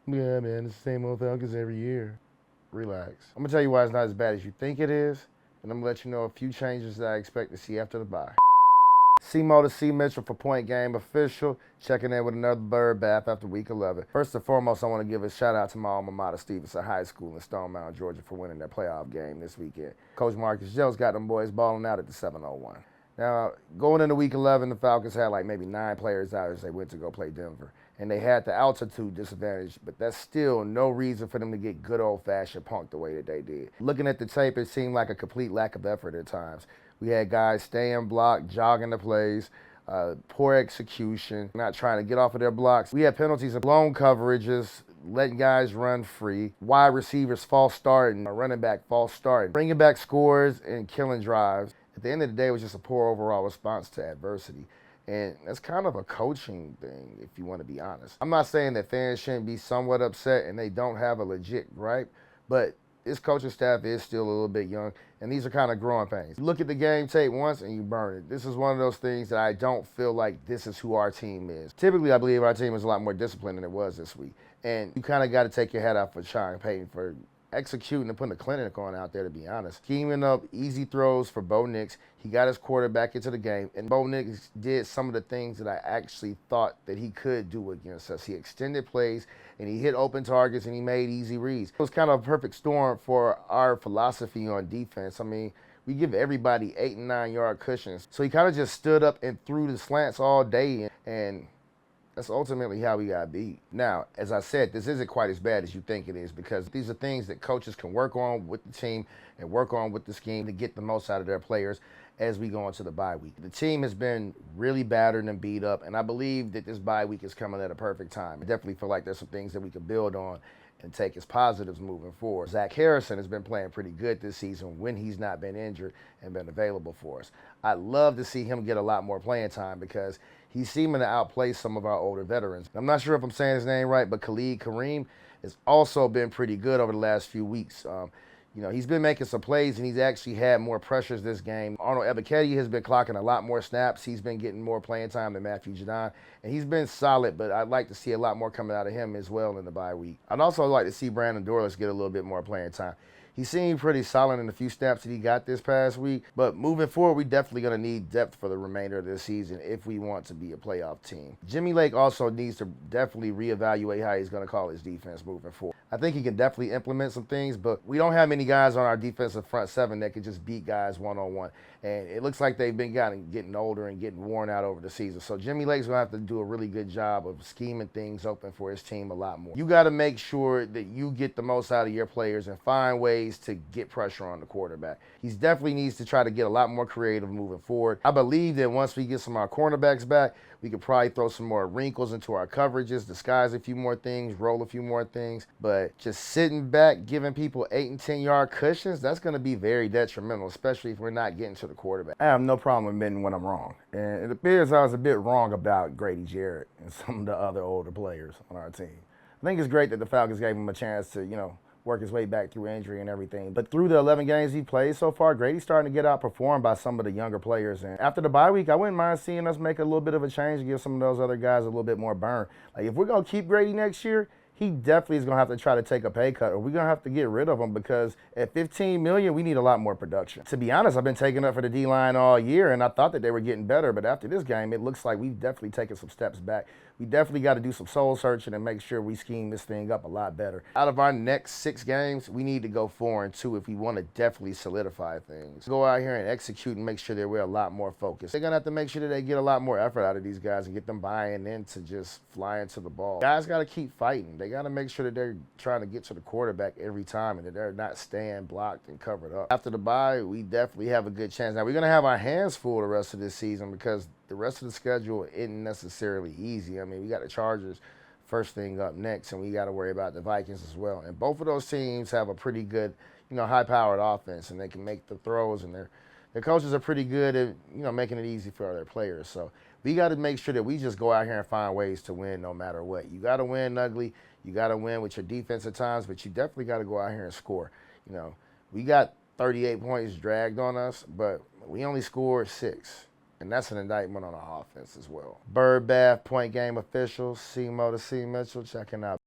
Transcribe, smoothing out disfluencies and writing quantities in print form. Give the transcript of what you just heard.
Yeah, man, it's the same old Falcons every year. Relax. I'm gonna tell you why it's not as bad as you think it is, and I'm gonna let you know a few changes that I expect to see after the bye. C-Mo to C. Mitchell for Point Game Official, checking in with another bird bath after week 11. First and foremost, I want to give a shout out to my alma mater, Stevenson High School in Stone Mountain, Georgia, for winning their playoff game this weekend. Coach Marcus Jones got them boys balling out at the 701. Now, going into week 11, the Falcons had like maybe 9 players out as they went to go play Denver. And they had the altitude disadvantage, but that's still no reason for them to get good old-fashioned punked the way that they did. Looking at the tape, it seemed like a complete lack of effort at times. We had guys staying blocked, jogging the plays, poor execution, not trying to get off of their blocks. We had penalties of blown coverages, letting guys run free, wide receivers false starting, a running back false starting, bringing back scores and killing drives. At the end of the day, it was just a poor overall response to adversity. And that's kind of a coaching thing, if you want to be honest. I'm not saying that fans shouldn't be somewhat upset and they don't have a legit gripe, but this coaching staff is still a little bit young, and these are kind of growing pains. You look at the game tape once and you burn it. This is one of those things that I don't feel like this is who our team is. Typically, I believe our team is a lot more disciplined than it was this week. And you kind of got to take your hat off for Sean Payton for executing and putting a clinic on out there, to be honest. Scheming up easy throws for Bo Nix. He got his quarterback into the game, and Bo Nix did some of the things that I actually thought that he could do against us. He extended plays, and he hit open targets, and he made easy reads. It was kind of a perfect storm for our philosophy on defense. I mean, we give everybody 8 and 9 yard cushions. So he kind of just stood up and threw the slants all day, and that's ultimately how we got beat. Now, as I said, this isn't quite as bad as you think it is, because these are things that coaches can work on with the team and work on with the scheme to get the most out of their players as we go into the bye week. The team has been really battered and beat up, and I believe that this bye week is coming at a perfect time. I definitely feel like there's some things that we can build on and take as positives moving forward. Zach Harrison has been playing pretty good this season when he's not been injured and been available for us. I'd love to see him get a lot more playing time because he's seeming to outplay some of our older veterans. I'm not sure if I'm saying his name right, but Khalid Kareem has also been pretty good over the last few weeks. He's been making some plays, and he's actually had more pressures this game. Arnold Ebiketie has been clocking a lot more snaps. He's been getting more playing time than Matthew Judon, and he's been solid, but I'd like to see a lot more coming out of him as well in the bye week. I'd also like to see Brandon Dorlus get a little bit more playing time. He seemed pretty solid in the few snaps that he got this past week, but moving forward, we're definitely going to need depth for the remainder of this season if we want to be a playoff team. Jimmy Lake also needs to definitely reevaluate how he's going to call his defense moving forward. I think he can definitely implement some things, but we don't have many guys on our defensive front seven that can just beat guys one-on-one. And it looks like they've been getting older and getting worn out over the season. So Jimmy Lake's going to have to do a really good job of scheming things open for his team a lot more. You got to make sure that you get the most out of your players and find ways to get pressure on the quarterback. He definitely needs to try to get a lot more creative moving forward. I believe that once we get some of our cornerbacks back, we could probably throw some more wrinkles into our coverages, disguise a few more things, roll a few more things. But just sitting back, giving people 8 and 10 yard cushions, that's going to be very detrimental, especially if we're not getting to the quarterback. I have no problem admitting when I'm wrong. And it appears I was a bit wrong about Grady Jarrett and some of the other older players on our team. I think it's great that the Falcons gave him a chance to, work his way back through injury and everything. But through the 11 games he played so far, Grady's starting to get outperformed by some of the younger players. And after the bye week, I wouldn't mind seeing us make a little bit of a change and give some of those other guys a little bit more burn. Like, if we're going to keep Grady next year, he definitely is going to have to try to take a pay cut, or we're going to have to get rid of him, because at $15 million, we need a lot more production. To be honest, I've been taking up for the D-line all year, and I thought that they were getting better, but after this game, it looks like we've definitely taken some steps back. We definitely got to do some soul searching and make sure we scheme this thing up a lot better. Out of our next 6 games, we need to go 4-2 if we want to definitely solidify things. Go out here and execute and make sure that we're a lot more focused. They're going to have to make sure that they get a lot more effort out of these guys and get them buying into just flying to the ball. Guys got to keep fighting. They got to make sure that they're trying to get to the quarterback every time and that they're not staying blocked and covered up. After the bye, we definitely have a good chance. Now, we're going to have our hands full the rest of this season because the rest of the schedule isn't necessarily easy. I mean, we got the Chargers first thing up next, and we got to worry about the Vikings as well. And both of those teams have a pretty good, high-powered offense, and they can make the throws, and their coaches are pretty good at, making it easy for their players. So we got to make sure that we just go out here and find ways to win no matter what. You got to win ugly. You got to win with your defense at times, but you definitely got to go out here and score. We got 38 points dragged on us, but we only scored 6. And that's an indictment on our offense as well. Bird Bath, Point Game Official, C-Mo to C. Mitchell, checking out.